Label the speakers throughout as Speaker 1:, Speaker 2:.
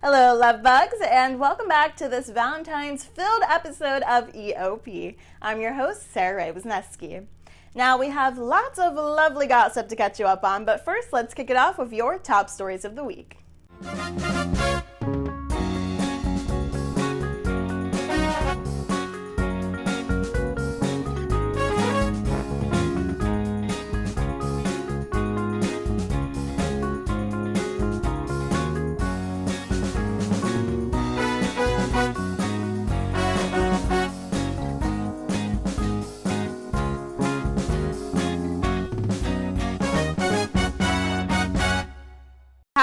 Speaker 1: Hello, love bugs, and welcome back to this Valentine's-filled episode of EOP. I'm your host, Sarah Ray Wisniewski. Now, we have lots of lovely gossip to catch you up on, but first, let's kick it off with your top stories of the week.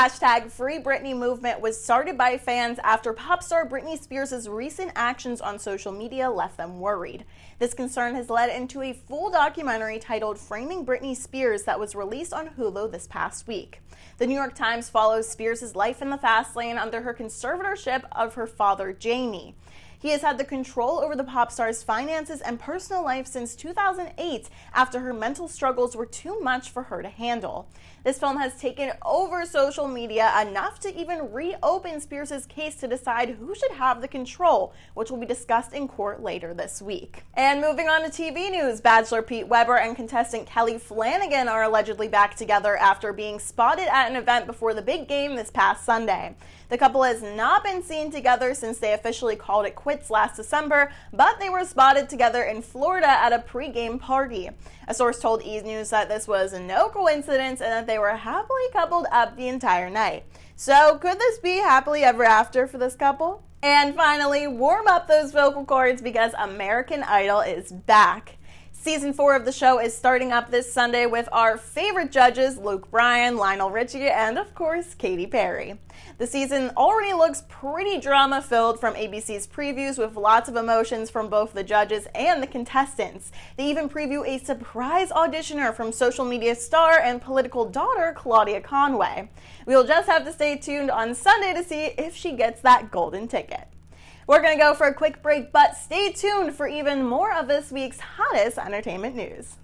Speaker 1: Hashtag Free Britney movement was started by fans after pop star Britney Spears' recent actions on social media left them worried. This concern has led into a full documentary titled Framing Britney Spears that was released on Hulu this past week. The New York Times follows Spears' life in the fast lane under her conservatorship of her father, Jamie. He has had the control over the pop star's finances and personal life since 2008 after her mental struggles were too much for her to handle. This film has taken over social media enough to even reopen Spears' case to decide who should have the control, which will be discussed in court later this week. And moving on to TV news, Bachelor Pete Weber and contestant Kelly Flanagan are allegedly back together after being spotted at an event before the big game this past Sunday. The couple has not been seen together since they officially called it quits last December, but they were spotted together in Florida at a pre-game party. A source told E! News that this was no coincidence and that they were happily coupled up the entire night. So could this be happily ever after for this couple? And finally, warm up those vocal cords because American Idol is back. Season 4 of the show is starting up this Sunday with our favorite judges, Luke Bryan, Lionel Richie, and of course, Katy Perry. The season already looks pretty drama-filled from ABC's previews with lots of emotions from both the judges and the contestants. They even preview a surprise auditioner from social media star and political daughter, Claudia Conway. We'll just have to stay tuned on Sunday to see if she gets that golden ticket. We're going to go for a quick break, but stay tuned for even more of this week's hottest entertainment news.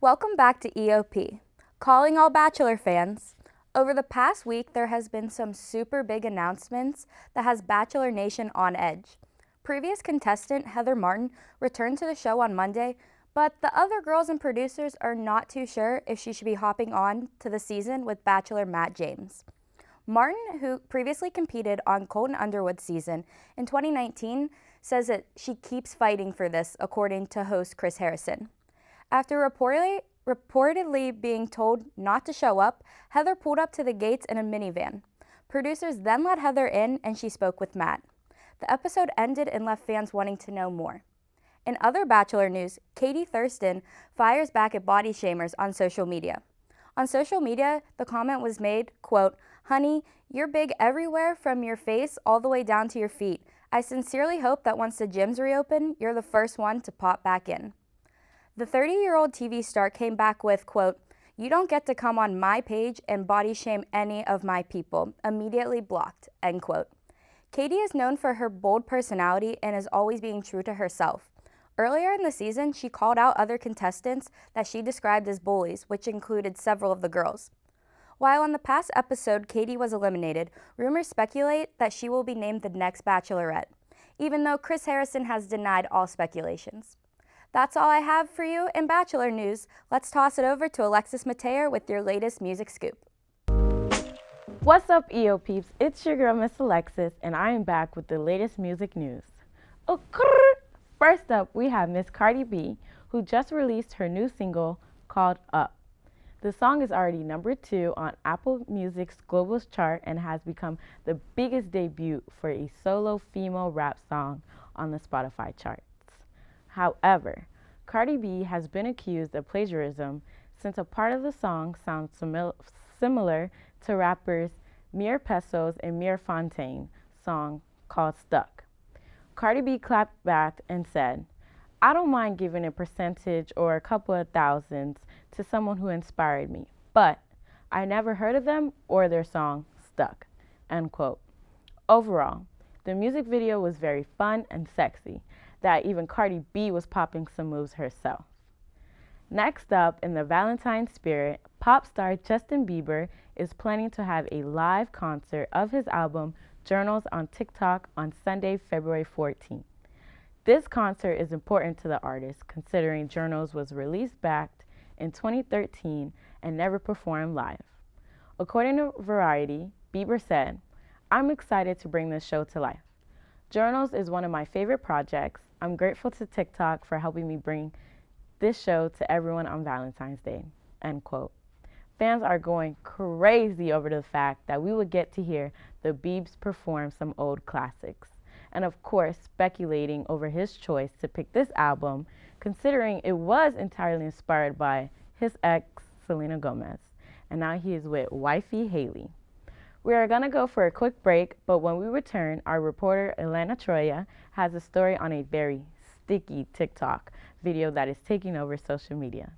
Speaker 2: Welcome back to EOP. Calling all Bachelor fans. Over the past week, there has been some super big announcements that has Bachelor Nation on edge. Previous contestant Heather Martin returned to the show on Monday, but the other girls and producers are not too sure if she should be hopping on to the season with Bachelor Matt James. Martin, who previously competed on Colton Underwood's season in 2019, says that she keeps fighting for this, according to host Chris Harrison. After reportedly being told not to show up, Heather pulled up to the gates in a minivan. Producers then let Heather in and she spoke with Matt. The episode ended and left fans wanting to know more. In other Bachelor news, Katie Thurston fires back at body shamers on social media. On social media, the comment was made, quote, Honey, you're big everywhere from your face all the way down to your feet. I sincerely hope that once the gyms reopen, you're the first one to pop back in. The 30-year-old TV star came back with, quote, "You don't get to come on my page and body shame any of my people. Immediately blocked," end quote. Katie is known for her bold personality and is always being true to herself. Earlier in the season, she called out other contestants that she described as bullies, which included several of the girls. While on the past episode Katie was eliminated, rumors speculate that she will be named the next Bachelorette, even though Chris Harrison has denied all speculations. That's all I have for you in Bachelor news. Let's toss it over to Alexis Mateer with your latest music scoop.
Speaker 3: What's up, EO peeps? It's your girl, Miss Alexis, and I am back with the latest music news. First up, we have Miss Cardi B, who just released her new single called Up. The song is already #2 on Apple Music's global chart and has become the biggest debut for a solo female rap song on the Spotify charts. However, Cardi B has been accused of plagiarism since a part of the song sounds similar to rappers Mir Pesos and Mir Fontaine song called Stuck. Cardi B clapped back and said, "I don't mind giving a percentage or a couple of thousands to someone who inspired me, but I never heard of them or their song Stuck," end quote. Overall, the music video was very fun and sexy, that even Cardi B was popping some moves herself. Next up, in the Valentine spirit, pop star Justin Bieber is planning to have a live concert of his album Journals on TikTok on Sunday, February 14th. This concert is important to the artist, considering Journals was released back in 2013 and never performed live. According to Variety, Bieber said, "I'm excited to bring this show to life. Journals is one of my favorite projects. I'm grateful to TikTok for helping me bring this show to everyone on Valentine's Day," end quote. Fans are going crazy over the fact that we would get to hear the Biebs perform some old classics, and of course speculating over his choice to pick this album, considering it was entirely inspired by his ex, Selena Gomez, and now he is with wifey Haley. We are going to go for a quick break, but when we return, our reporter Elena Troya has a story on a very sticky TikTok video that is taking over social media.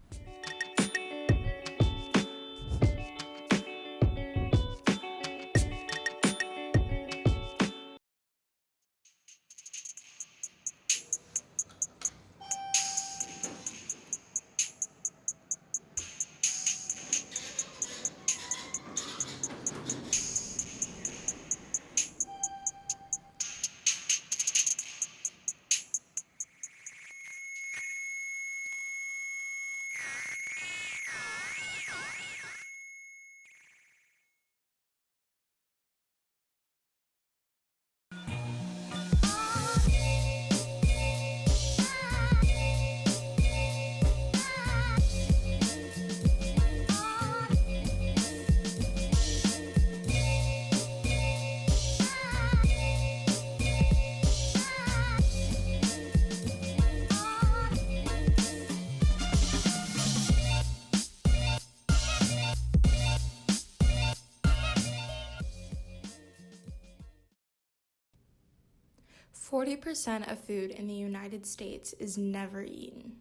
Speaker 4: %40 of food in the United States is never eaten.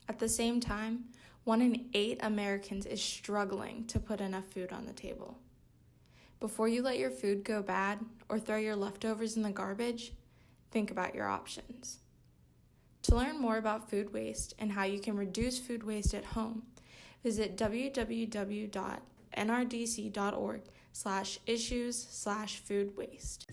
Speaker 4: At the same time, 1 in 8 Americans is struggling to put enough food on the table. Before you let your food go bad or throw your leftovers in the garbage, think about your options. To learn more about food waste and how you can reduce food waste at home, visit www.nrdc.org/issues/food waste.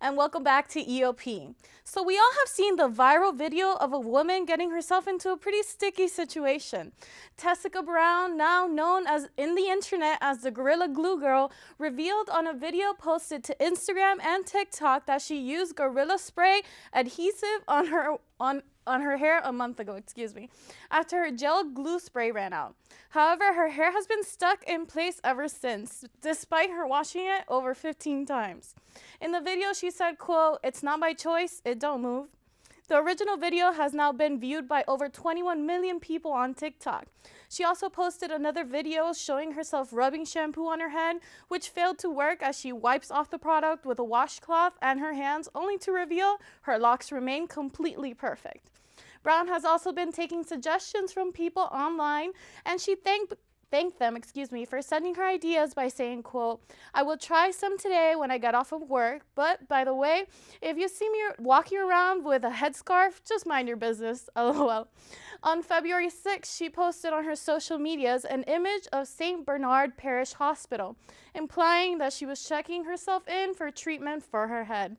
Speaker 1: And welcome back to EOP. So we all have seen the viral video of a woman getting herself into a pretty sticky situation. Tessica Brown, now known as in the internet as the Gorilla Glue Girl, revealed on a video posted to Instagram and TikTok that she used Gorilla Spray adhesive on her hair a month ago, after her gel glue spray ran out. However, her hair has been stuck in place ever since, despite her washing it over 15 times. In the video, she said, quote, "It's not my choice, it don't move."
Speaker 5: The original video has now been viewed by over 21 million people on TikTok. She also posted another video showing herself rubbing shampoo on her head, which failed to work as she wipes off the product with a washcloth and her hands, only to reveal her locks remain completely perfect. Brown has also been taking suggestions from people online, and she thanked them, for sending her ideas by saying, quote, "I will try some today when I get off of work, but by the way, if you see me walking around with a headscarf, just mind your business, LOL." On February 6th, she posted on her social medias an image of St. Bernard Parish Hospital, implying that she was checking herself in for treatment for her head.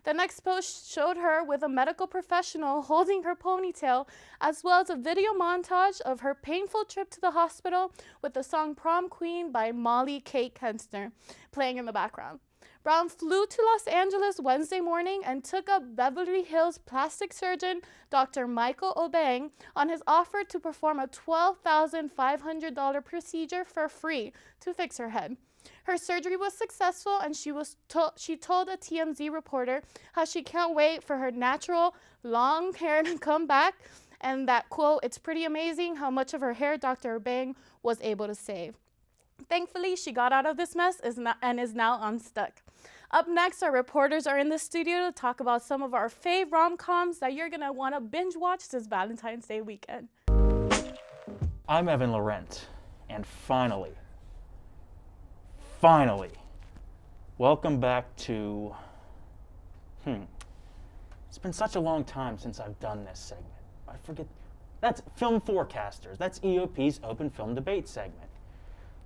Speaker 5: The next post showed her with a medical professional holding her ponytail, as well as a video montage of her painful trip to the hospital with the song Prom Queen by Molly Kate Kensner playing in the background. Brown flew to Los Angeles Wednesday morning and took up Beverly Hills plastic surgeon Dr. Michael Obeng on his offer to perform a $12,500 procedure for free to fix her head. Her surgery was successful, and she told a TMZ reporter how she can't wait for her natural long hair to come back, and that, quote, "It's pretty amazing how much of her hair Dr. Obeng was able to save." Thankfully, she got out of this mess and is now unstuck. Up next, our reporters are in the studio to talk about some of our fave rom-coms that you're going to want to binge watch this Valentine's Day weekend.
Speaker 6: I'm Evan Laurent, and finally, welcome back to, it's been such a long time since I've done this segment. I forget, that's Film Forecasters. That's EOP's Open Film Debate segment.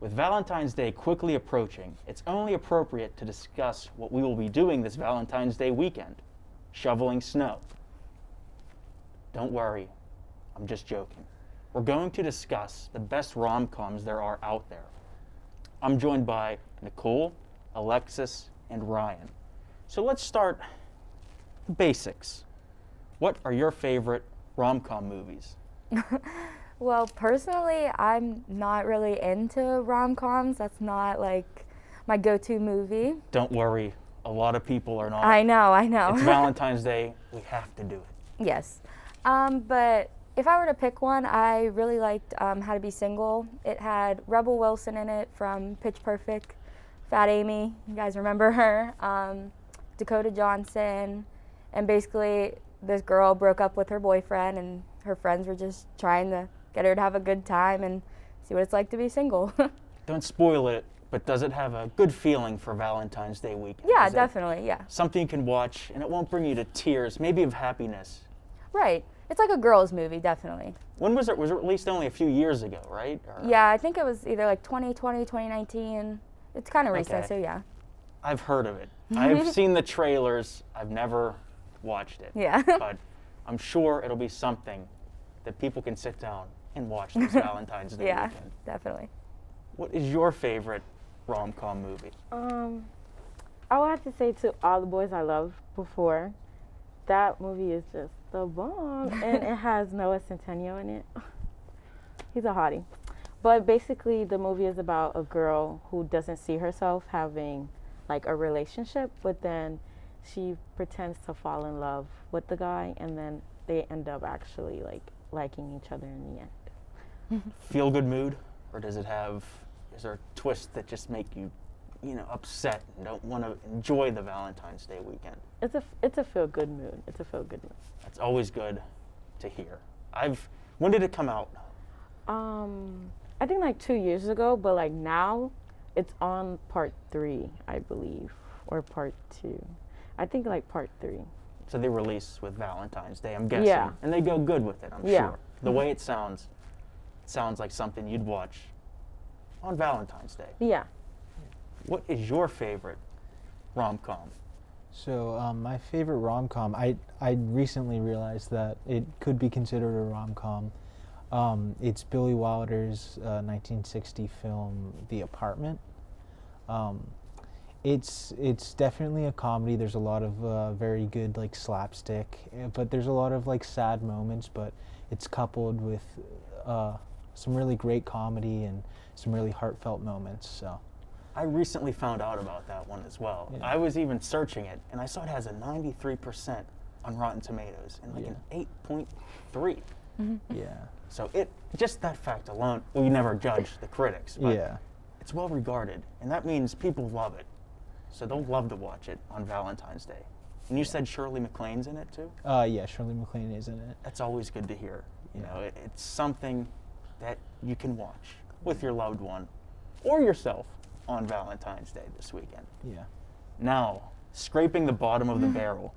Speaker 6: With Valentine's Day quickly approaching, it's only appropriate to discuss what we will be doing this Valentine's Day weekend: shoveling snow. Don't worry, I'm just joking. We're going to discuss the best rom-coms there are out there. I'm joined by Nicole, Alexis, and Ryan. So let's start the basics. What are your favorite rom-com movies?
Speaker 2: Well, personally, I'm not really into rom-coms. That's not like my go-to movie.
Speaker 6: Don't worry, a lot of people are not.
Speaker 2: I know.
Speaker 6: It's Valentine's Day, we have to do it.
Speaker 2: Yes. But if I were to pick one, I really liked How to Be Single. It had Rebel Wilson in it from Pitch Perfect, Fat Amy, you guys remember her, Dakota Johnson, and basically this girl broke up with her boyfriend, and her friends were just trying to get her to have a good time and see what it's like to be single.
Speaker 6: Don't spoil it, but does it have a good feeling for Valentine's Day weekend?
Speaker 2: Yeah, definitely, yeah.
Speaker 6: Something you can watch, and it won't bring you to tears, maybe of happiness.
Speaker 2: Right. It's like a girl's movie, definitely.
Speaker 6: When was it? Was it released only a few years ago, right?
Speaker 2: Yeah, I think it was either like 2020, 2019. It's kind of recent,
Speaker 6: Okay.
Speaker 2: so yeah.
Speaker 6: I've heard of it. I've seen the trailers. I've never watched it.
Speaker 2: Yeah.
Speaker 6: But I'm sure it'll be something that people can sit down and watch this Valentine's Day
Speaker 2: Yeah,
Speaker 6: weekend.
Speaker 2: definitely.
Speaker 6: What is your favorite rom-com movie?
Speaker 3: I would have to say to All the Boys I Loved Before, that movie is just the bomb, and it has Noah Centineo in it. He's a hottie. But basically, the movie is about a girl who doesn't see herself having like a relationship, but then she pretends to fall in love with the guy, and then they end up actually like liking each other in the end.
Speaker 6: Feel good mood, or does it have? Is there a twist that just make you, upset and don't want to enjoy the Valentine's Day weekend?
Speaker 3: It's a feel good mood. It's a feel good mood.
Speaker 6: That's always good to hear. When did it come out?
Speaker 3: I think like 2 years ago, but like now it's on part 3, I believe, or part 2. I think like part 3.
Speaker 6: So they release with Valentine's Day, I'm guessing.
Speaker 3: Yeah.
Speaker 6: And they go good with it, I'm
Speaker 3: Yeah.
Speaker 6: sure. The way it sounds like something you'd watch on Valentine's Day.
Speaker 3: Yeah.
Speaker 6: What is your favorite rom-com?
Speaker 7: So my favorite rom-com, I recently realized that it could be considered a rom-com. It's Billy Wilder's 1960 film, The Apartment. It's definitely a comedy. There's a lot of very good like slapstick, but there's a lot of like sad moments, but it's coupled with some really great comedy and some really heartfelt moments. So
Speaker 6: I recently found out about that one as well.
Speaker 7: Yeah.
Speaker 6: I was even searching it, and I saw it has a 93% on Rotten Tomatoes and like an 8.3.
Speaker 7: Yeah.
Speaker 6: So just that fact alone, well, you never judge the critics, but
Speaker 7: Yeah.
Speaker 6: it's well regarded, and that means people love it. So they'll love to watch it on Valentine's Day. And you said Shirley MacLaine's in it too?
Speaker 7: Yeah, Shirley MacLaine is in it.
Speaker 6: That's always good to hear. You know, it's something that you can watch with your loved one or yourself on Valentine's Day this weekend.
Speaker 7: Yeah.
Speaker 6: Now, scraping the bottom of the barrel,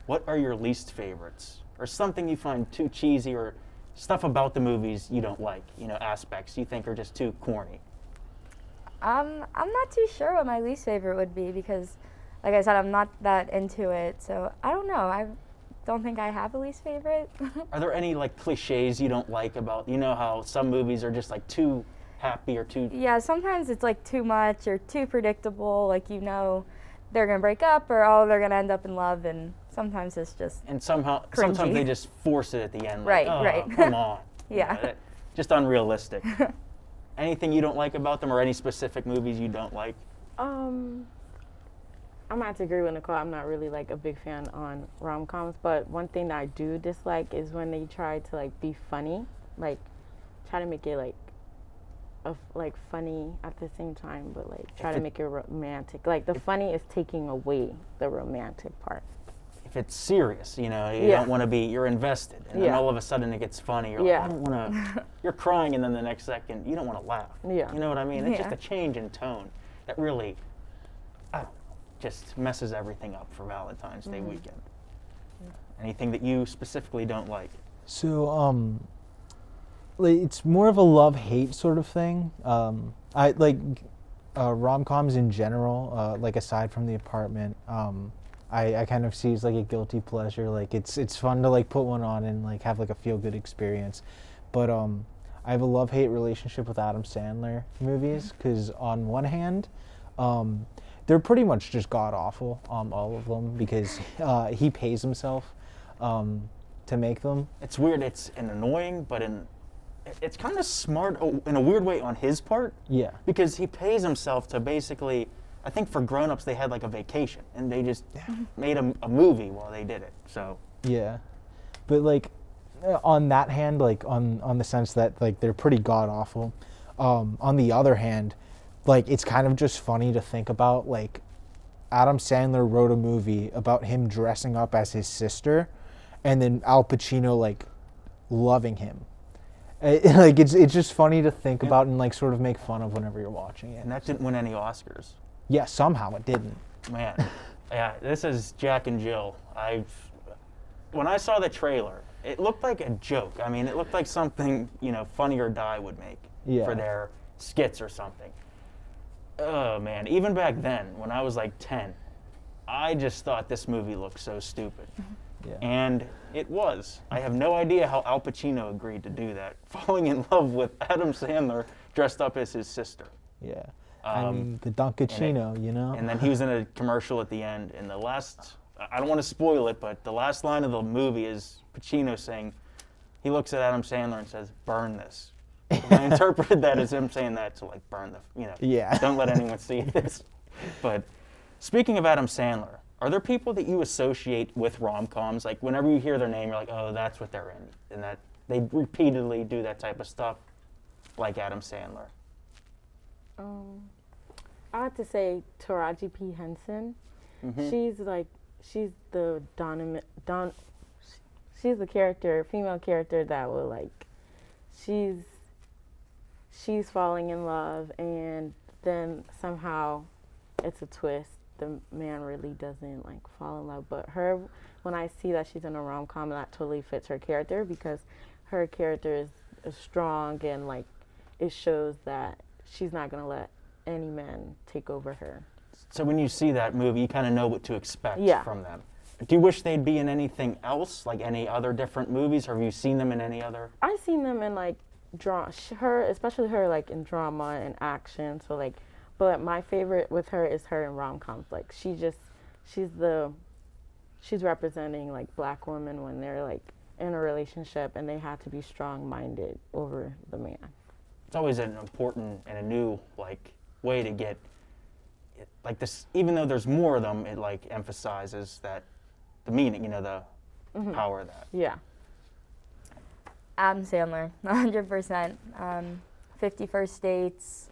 Speaker 6: what are your least favorites? Or something you find too cheesy, or stuff about the movies you don't like, you know, aspects you think are just too corny?
Speaker 2: I'm not too sure what my least favorite would be because, like I said, I'm not that into it. So I don't know. I don't think I have a least favorite.
Speaker 6: Are there any like cliches you don't like about, you know how some movies are just like too happy or too...
Speaker 2: Yeah, sometimes it's like too much or too predictable. Like, you know, they're going to break up or, oh, they're going to end up in love. And sometimes it's just
Speaker 6: And sometimes
Speaker 2: cringy.
Speaker 6: they just force it at the end. Like,
Speaker 2: Right,
Speaker 6: oh,
Speaker 2: right.
Speaker 6: Come on.
Speaker 2: Yeah.
Speaker 6: Just unrealistic. Anything you don't like about them, or any specific movies you don't like?
Speaker 3: I'm gonna have to agree with Nicole. I'm not really like a big fan on rom-coms, but one thing that I do dislike is when they try to like be funny, like try to make it like funny at the same time, but like try to make it romantic. Like the funny is taking away the romantic part.
Speaker 6: If it's serious, you know, you don't want to be, you're invested, and then all of a sudden it gets funny. You're like, I don't want to, you're crying, and then the next second, you don't want to laugh.
Speaker 3: Yeah.
Speaker 6: You know what I mean? It's just a change in tone that really, I don't know, just messes everything up for Valentine's Day weekend. Anything that you specifically don't like?
Speaker 7: So, like, it's more of a love-hate sort of thing. I like rom-coms in general, like aside from The Apartment. I kind of see it as like a guilty pleasure. Like it's fun to like put one on and like have like a feel-good experience. But I have a love-hate relationship with Adam Sandler movies because on one hand, they're pretty much just god-awful, all of them, because he pays himself to make them.
Speaker 6: It's weird. It's an annoying, but it's kind of smart in a weird way on his part.
Speaker 7: Yeah.
Speaker 6: Because he pays himself to basically, I think for grown-ups they had like a vacation and they just made a movie while they did it. So
Speaker 7: yeah, but like on that hand, like on the sense that like they're pretty god awful. On the other hand, like it's kind of just funny to think about. Like Adam Sandler wrote a movie about him dressing up as his sister, and then Al Pacino like loving him. Like it's just funny to think about and like sort of make fun of whenever you're watching it.
Speaker 6: And that didn't win any Oscars.
Speaker 7: Yeah, somehow it didn't.
Speaker 6: Man, yeah, this is Jack and Jill. When I saw the trailer, it looked like a joke. I mean, it looked like something, you know, Funny or Die would make for their skits or something. Oh man, even back then, when I was like 10, I just thought this movie looked so stupid.
Speaker 7: Yeah.
Speaker 6: And it was. I have no idea how Al Pacino agreed to do that, falling in love with Adam Sandler dressed up as his sister.
Speaker 7: Yeah. I mean, the Dunkachino, you know?
Speaker 6: And then he was in a commercial at the end, and the last, I don't want to spoil it, but the last line of the movie is Pacino saying, he looks at Adam Sandler and says, "Burn this." And I interpreted that as him saying that to like burn the, you know, don't let anyone see this. But speaking of Adam Sandler, are there people that you associate with rom-coms? Like whenever you hear their name, you're like, oh, that's what they're in. And that they repeatedly do that type of stuff like Adam Sandler.
Speaker 3: I have to say Taraji P. Henson. Mm-hmm. She's the she's the character, female character that will like, she's falling in love, and then somehow it's a twist. The man really doesn't like fall in love, but her, when I see that she's in a rom-com, that totally fits her character because her character is strong and like it shows that she's not gonna let any man take over her.
Speaker 6: So when you see that movie, you kind of know what to expect from them. Do you wish they'd be in anything else, like any other different movies, or have you seen them in any other?
Speaker 3: I've seen them in like especially her like in drama and action. So like, but my favorite with her is her in rom-coms. Like she's representing like black women when they're like in a relationship and they have to be strong-minded over the man.
Speaker 6: It's always an important and a new like way to get it, like this. Even though there's more of them, it like emphasizes that the meaning, you know, power that.
Speaker 3: Yeah.
Speaker 2: Adam Sandler, 100%. 50 First Dates.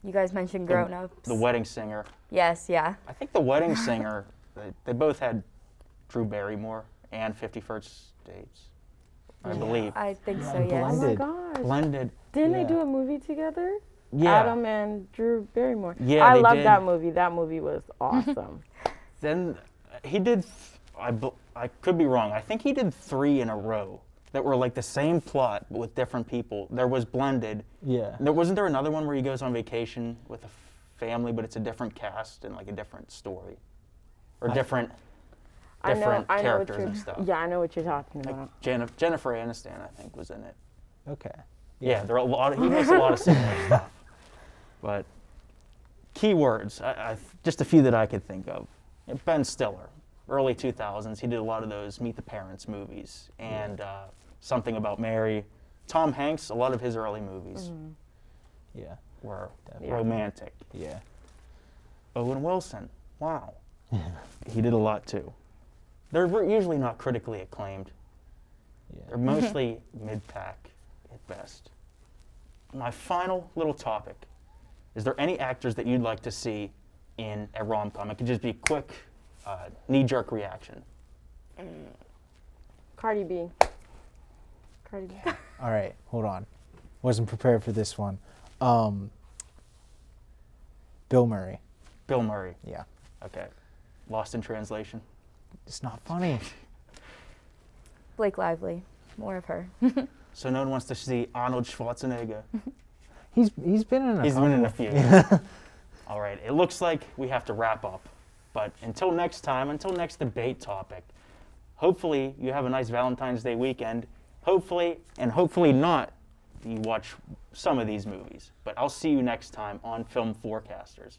Speaker 2: You guys mentioned Grown Ups.
Speaker 6: The Wedding Singer.
Speaker 2: Yes, yeah.
Speaker 6: I think The Wedding Singer, they both had Drew Barrymore and 50 First Dates, I believe.
Speaker 2: I think so,
Speaker 7: Blended.
Speaker 2: yes.
Speaker 3: Oh my gosh.
Speaker 6: Blended.
Speaker 3: Didn't
Speaker 7: Yeah.
Speaker 3: they do a movie together?
Speaker 6: Yeah.
Speaker 3: Adam and Drew Barrymore.
Speaker 6: Yeah,
Speaker 3: I
Speaker 6: they
Speaker 3: love
Speaker 6: did.
Speaker 3: that movie. That movie was awesome.
Speaker 6: Then he did, I could be wrong, I think he did 3 in a row that were like the same plot but with different people. There was Blended.
Speaker 7: Yeah.
Speaker 6: Wasn't there another one where he goes on vacation with a family but it's a different cast and like a different story? Or different
Speaker 3: I know what
Speaker 6: characters
Speaker 3: you're,
Speaker 6: and stuff.
Speaker 3: Yeah, I know what you're talking
Speaker 6: Like
Speaker 3: about.
Speaker 6: Jennifer Aniston, I think, was in it.
Speaker 7: Okay.
Speaker 6: Yeah, there are a lot he makes a lot of similar stuff. But keywords, just a few that I could think of. Ben Stiller, early 2000s, he did a lot of those Meet the Parents movies and Something About Mary. Tom Hanks, a lot of his early movies
Speaker 7: Yeah.
Speaker 6: were
Speaker 7: Definitely.
Speaker 6: romantic.
Speaker 7: Yeah.
Speaker 6: Owen Wilson, wow. He did a lot too. They're usually not critically acclaimed. They're
Speaker 7: Yeah.
Speaker 6: mostly mid-pack at best. My final little topic, is there any actors that you'd like to see in a rom-com? It could just be a quick, knee-jerk reaction.
Speaker 3: Cardi B. Cardi B.
Speaker 7: All right, hold on. Wasn't prepared for this one. Bill Murray.
Speaker 6: Bill Murray.
Speaker 7: Yeah.
Speaker 6: Okay. Lost in translation.
Speaker 7: It's not funny.
Speaker 2: Blake Lively, more of her.
Speaker 6: So no one wants to see Arnold Schwarzenegger.
Speaker 7: He's been in a
Speaker 6: He's been in a
Speaker 7: couple.
Speaker 6: few. All right. It looks like we have to wrap up. But until next time, until next debate topic, hopefully you have a nice Valentine's Day weekend. Hopefully, and hopefully not, you watch some of these movies. But I'll see you next time on Film Forecasters.